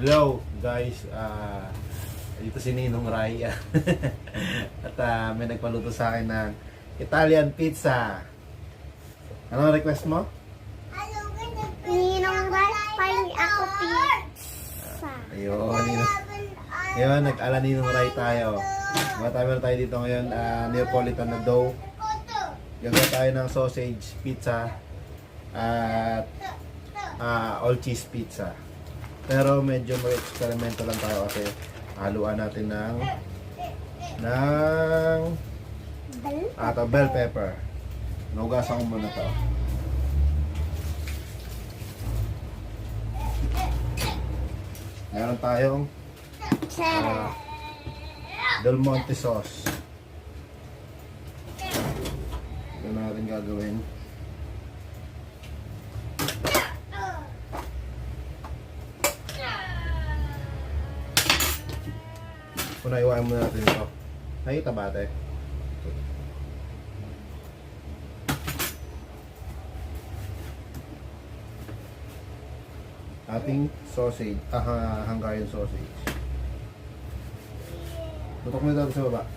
Hello guys, dito si Ninong Rai. At may nagpaluto sa akin ng Italian pizza. Ano request mo? Ninong Rai, paling ako pizza. Ayun, Ninong. Ngayon, nag-ala Ninong Rai tayo. Matami na tayo dito ngayon, Neapolitan na dough. Gagawa tayo ng sausage pizza at all cheese pizza. Pero medyo may eksperimento lang tayo kasi haluan natin ng bell pepper. Nugasan ko muna to. Meron tayong Del Monte sauce. Ito natin gagawin. Unaiwain muna natin ito. Nakita ba ate? Ating sausage, Hungarian sausage. Tutok mo dito sa baba.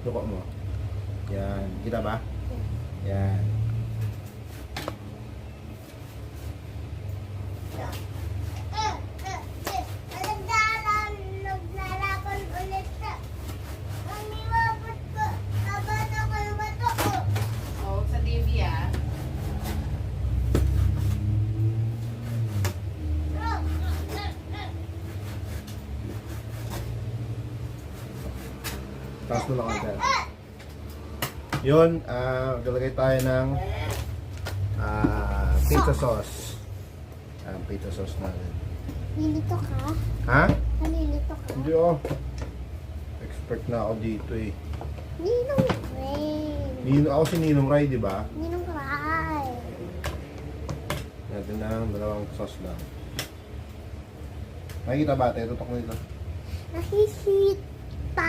Tutok mo. Yan. Kita ba? Yan. Taas mo lang agad. Yun, galagay tayo ng pizza sauce. Pizza sauce natin. Nilito ka? Ha? Nilito ka? Hindi expert na ako dito eh. Ninong Rai. Ako si Ninong Rai, di ba? Ninong Rai. Natin ng dalawang sauce lang. Nakikita ba ate? Tutok mo dito. Nakikita.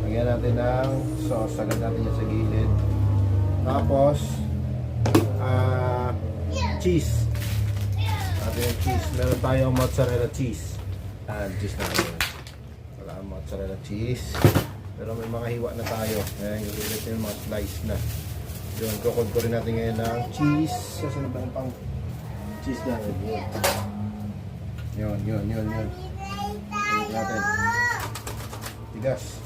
Lagyan natin ng sauce. Sagad natin yan sa gilid. Tapos, cheese. Natin yung cheese. Meron tayong mozzarella cheese. Cheese natin. Wala mozzarella cheese. Pero may mga hiwa na tayo. Ayan, yung ulit yung mga slice na. Yun, kukod ko rin natin ngayon ng cheese. Sasunod na pang cheese natin. Yun. Yun. Ulit natin. Tigas.